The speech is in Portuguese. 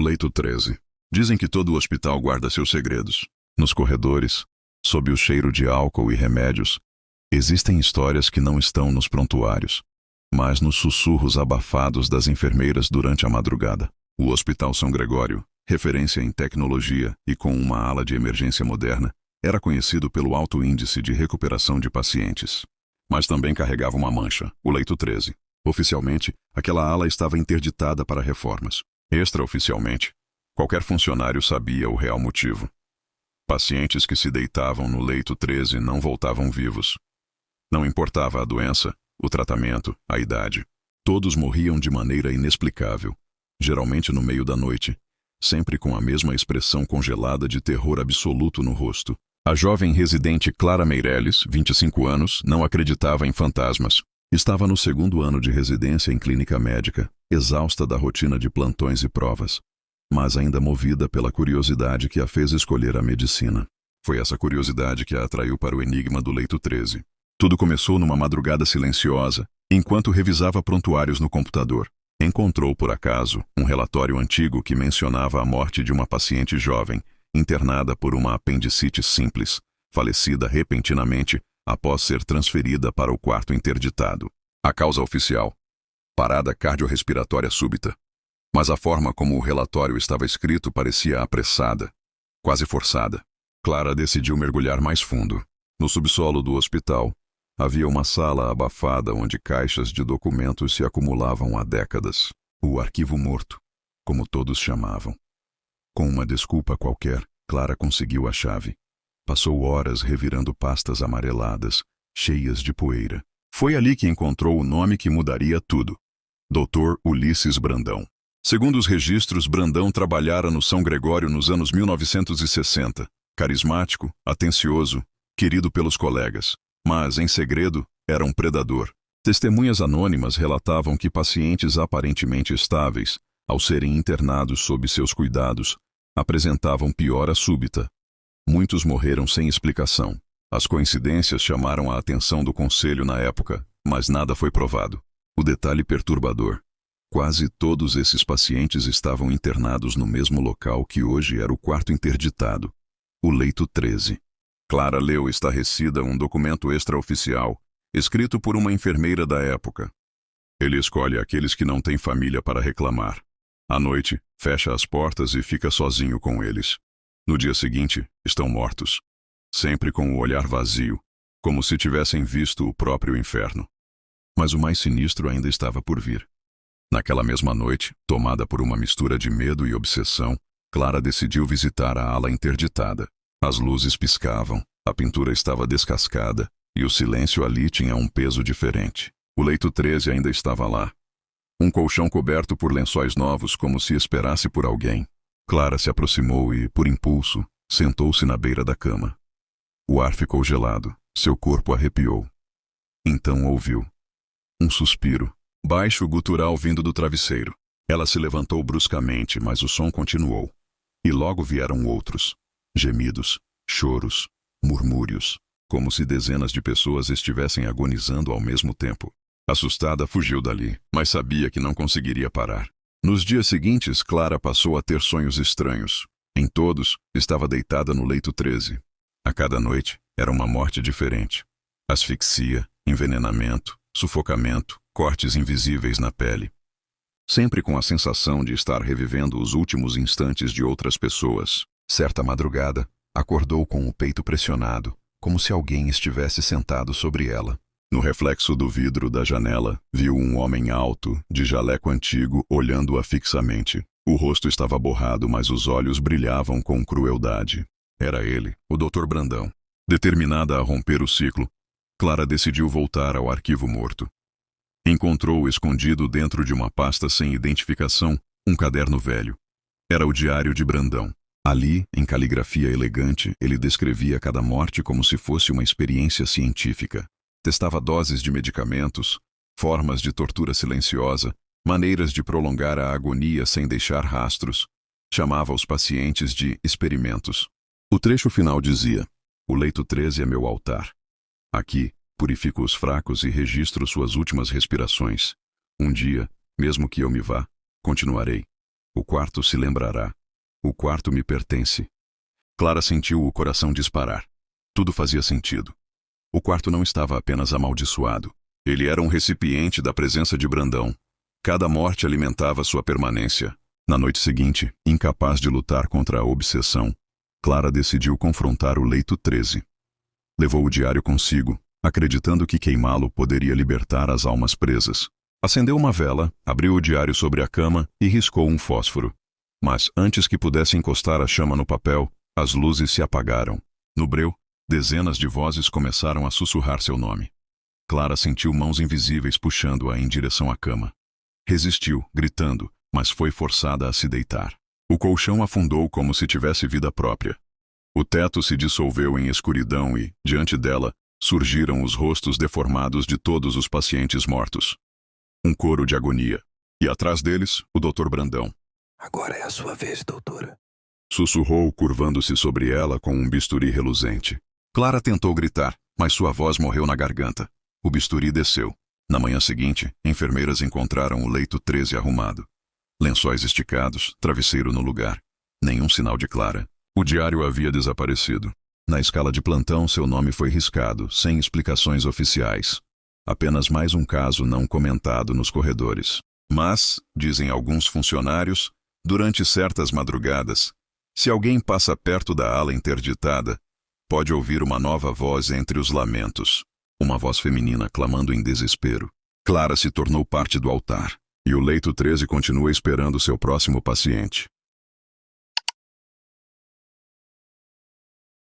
leito 13. Dizem que todo hospital guarda seus segredos. Nos corredores, sob o cheiro de álcool e remédios, existem histórias que não estão nos prontuários, mas nos sussurros abafados das enfermeiras durante a madrugada. O Hospital São Gregório, referência em tecnologia e com uma ala de emergência moderna, era conhecido pelo alto índice de recuperação de pacientes. Mas também carregava uma mancha, o leito 13. Oficialmente, aquela ala estava interditada para reformas. Extraoficialmente, qualquer funcionário sabia o real motivo. Pacientes que se deitavam no leito 13 não voltavam vivos. Não importava a doença, o tratamento, a idade. Todos morriam de maneira inexplicável, geralmente no meio da noite, sempre com a mesma expressão congelada de terror absoluto no rosto. A jovem residente Clara Meirelles, 25 anos, não acreditava em fantasmas. Estava no segundo ano de residência em clínica médica, exausta da rotina de plantões e provas, mas ainda movida pela curiosidade que a fez escolher a medicina. Foi essa curiosidade que a atraiu para o enigma do leito 13. Tudo começou numa madrugada silenciosa, enquanto revisava prontuários no computador. Encontrou, por acaso, um relatório antigo que mencionava a morte de uma paciente jovem, internada por uma apendicite simples, falecida repentinamente após ser transferida para o quarto interditado. A causa oficial: parada cardiorrespiratória súbita. Mas a forma como o relatório estava escrito parecia apressada, quase forçada. Clara decidiu mergulhar mais fundo. No subsolo do hospital, havia uma sala abafada onde caixas de documentos se acumulavam há décadas. O arquivo morto, como todos chamavam. Com uma desculpa qualquer, Clara conseguiu a chave. Passou horas revirando pastas amareladas, cheias de poeira. Foi ali que encontrou o nome que mudaria tudo: Dr. Ulisses Brandão. Segundo os registros, Brandão trabalhara no São Gregório nos anos 1960. Carismático, atencioso, querido pelos colegas. Mas, em segredo, era um predador. Testemunhas anônimas relatavam que pacientes aparentemente estáveis, ao serem internados sob seus cuidados, apresentavam piora súbita. Muitos morreram sem explicação. As coincidências chamaram a atenção do conselho na época, mas nada foi provado. O detalhe perturbador: quase todos esses pacientes estavam internados no mesmo local que hoje era o quarto interditado, o leito 13. Clara leu estarrecida um documento extraoficial, escrito por uma enfermeira da época. Ele escolhe aqueles que não têm família para reclamar. À noite, fecha as portas e fica sozinho com eles. No dia seguinte, estão mortos. Sempre com o olhar vazio, como se tivessem visto o próprio inferno. Mas o mais sinistro ainda estava por vir. Naquela mesma noite, tomada por uma mistura de medo e obsessão, Clara decidiu visitar a ala interditada. As luzes piscavam, a pintura estava descascada, e o silêncio ali tinha um peso diferente. O leito 13 ainda estava lá. Um colchão coberto por lençóis novos, como se esperasse por alguém. Clara se aproximou e, por impulso, sentou-se na beira da cama. O ar ficou gelado, seu corpo arrepiou. Então ouviu um suspiro, baixo, gutural, vindo do travesseiro. Ela se levantou bruscamente, mas o som continuou. E logo vieram outros. Gemidos, choros, murmúrios, como se dezenas de pessoas estivessem agonizando ao mesmo tempo. Assustada, fugiu dali, mas sabia que não conseguiria parar. Nos dias seguintes, Clara passou a ter sonhos estranhos. Em todos, estava deitada no leito 13. A cada noite, era uma morte diferente. Asfixia, envenenamento, sufocamento, cortes invisíveis na pele. Sempre com a sensação de estar revivendo os últimos instantes de outras pessoas. Certa madrugada, acordou com o peito pressionado, como se alguém estivesse sentado sobre ela. No reflexo do vidro da janela, viu um homem alto, de jaleco antigo, olhando-a fixamente. O rosto estava borrado, mas os olhos brilhavam com crueldade. Era ele, o Dr. Brandão. Determinada a romper o ciclo, Clara decidiu voltar ao arquivo morto. Encontrou escondido dentro de uma pasta sem identificação um caderno velho. Era o diário de Brandão. Ali, em caligrafia elegante, ele descrevia cada morte como se fosse uma experiência científica. Testava doses de medicamentos, formas de tortura silenciosa, maneiras de prolongar a agonia sem deixar rastros. Chamava os pacientes de experimentos. O trecho final dizia: "O leito 13 é meu altar. Aqui, purifico os fracos e registro suas últimas respirações. Um dia, mesmo que eu me vá, continuarei. O quarto se lembrará. O quarto me pertence. Clara sentiu o coração disparar. Tudo fazia sentido. O quarto não estava apenas amaldiçoado. Ele era um recipiente da presença de Brandão. Cada morte alimentava sua permanência. Na noite seguinte, incapaz de lutar contra a obsessão, Clara decidiu confrontar o leito 13. Levou o diário consigo, acreditando que queimá-lo poderia libertar as almas presas. Acendeu uma vela, abriu o diário sobre a cama e riscou um fósforo. Mas antes que pudesse encostar a chama no papel, as luzes se apagaram. No breu, dezenas de vozes começaram a sussurrar seu nome. Clara sentiu mãos invisíveis puxando-a em direção à cama. Resistiu, gritando, mas foi forçada a se deitar. O colchão afundou como se tivesse vida própria. O teto se dissolveu em escuridão e, diante dela, surgiram os rostos deformados de todos os pacientes mortos. Um coro de agonia. E atrás deles, o Dr. Brandão. Agora é a sua vez, doutora. Sussurrou, curvando-se sobre ela com um bisturi reluzente. Clara tentou gritar, mas sua voz morreu na garganta. O bisturi desceu. Na manhã seguinte, enfermeiras encontraram o leito 13 arrumado. Lençóis esticados, travesseiro no lugar. Nenhum sinal de Clara. O diário havia desaparecido. Na escala de plantão, seu nome foi riscado, sem explicações oficiais. Apenas mais um caso não comentado nos corredores. Mas, dizem alguns funcionários, durante certas madrugadas, se alguém passa perto da ala interditada, pode ouvir uma nova voz entre os lamentos. Uma voz feminina clamando em desespero. Clara se tornou parte do altar, e o leito 13 continua esperando seu próximo paciente.